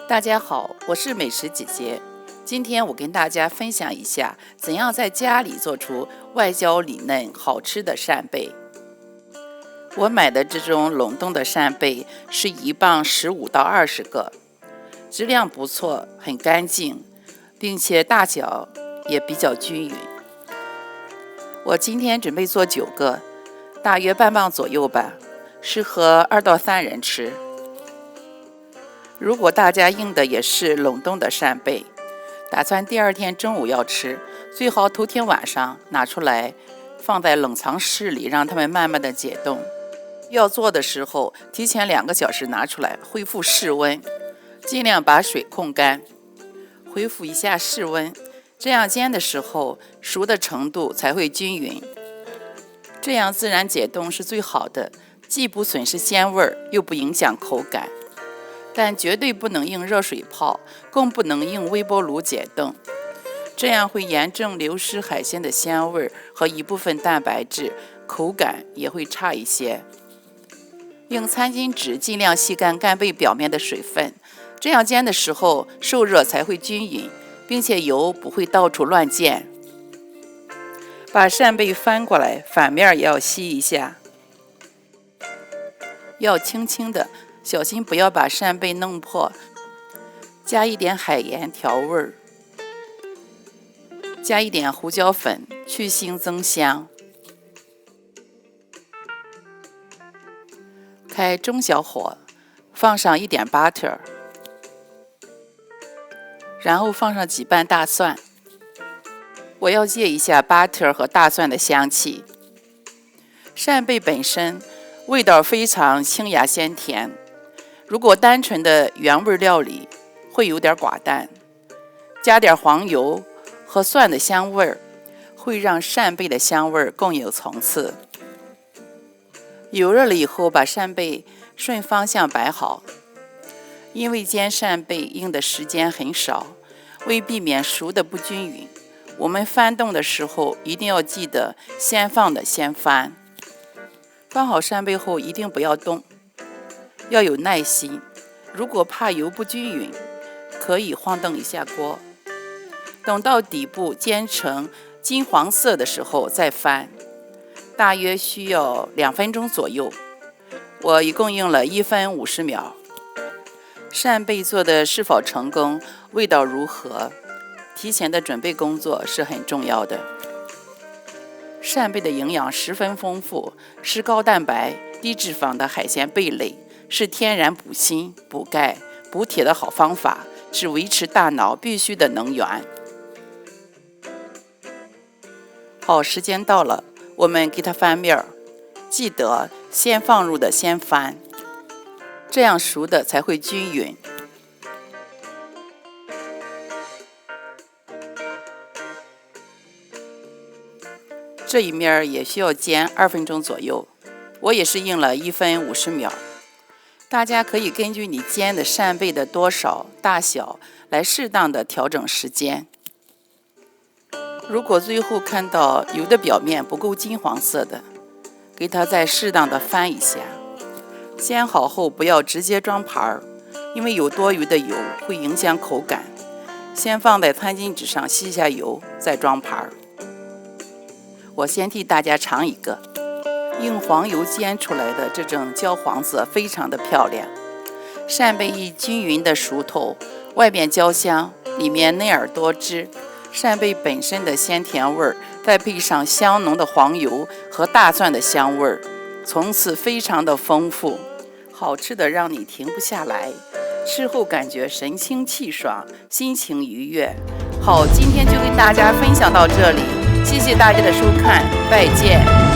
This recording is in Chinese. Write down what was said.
大家好，我是美食姐姐。今天我跟大家分享一下怎样在家里做出外焦里嫩好吃的扇贝。我买的这种冷冻的扇贝是1磅15到20个，质量不错，很干净，并且大小也比较均匀。我今天准备做9个，大约半磅左右吧，适合2到3人吃。如果大家用的也是冷冻的扇贝，打算第2天中午要吃，最好头天晚上拿出来放在冷藏室里，让它们慢慢的解冻。要做的时候，提前2个小时拿出来，恢复室温，尽量把水控干，恢复一下室温，这样煎的时候熟的程度才会均匀。这样自然解冻是最好的，既不损失鲜味，又不影响口感。但绝对不能用热水泡，更不能用微波炉解冻，这样会严重流失海鲜的鲜味和一部分蛋白质，口感也会差一些。用餐巾纸尽量吸干干贝表面的水分，这样煎的时候受热才会均匀，并且油不会到处乱溅。把扇贝翻过来，反面也要吸一下，要轻轻的，小心不要把扇贝弄破。加一点海盐调味儿，加一点胡椒粉去腥增香。开中小火，放上一点 butter， 然后放上几瓣大蒜。我要借一下 butter 和大蒜的香气。扇贝本身味道非常清雅鲜甜，如果单纯的原味料理会有点寡淡，加点黄油和蒜的香味会让扇贝的香味更有层次。油热了以后，把扇贝顺方向摆好。因为煎扇贝用的时间很少，为避免熟的不均匀，我们翻动的时候一定要记得先放的先翻。翻好扇贝后一定不要动，要有耐心。如果怕油不均匀，可以晃动一下锅，等到底部煎成金黄色的时候再翻，大约需要2分钟左右。我一共用了1分50秒。扇贝做的是否成功，味道如何，提前的准备工作是很重要的。扇贝的营养十分丰富，是高蛋白、低脂肪的海鲜贝类，是天然补锌、补钙、补铁的好方法，是维持大脑必须的能源。好，时间到了，我们给它翻面，记得先放入的先翻，这样熟的才会均匀。这一面也需要煎2分钟左右，我也是用了1分50秒。大家可以根据你煎的扇贝的多少大小来适当的调整时间。如果最后看到油的表面不够金黄色的，给它再适当的翻一下。煎好后不要直接装盘，因为有多余的油会影响口感。先放在餐巾纸上吸一下油，再装盘。我先替大家尝一个，用黄油煎出来的这种焦黄色非常的漂亮。扇贝一均匀的熟透，外面焦香，里面嫩而多汁。扇贝本身的鲜甜味再配上香浓的黄油和大蒜的香味，层次非常的丰富，好吃的让你停不下来，吃后感觉神清气爽，心情愉悦。好，今天就跟大家分享到这里，谢谢大家的收看，再见。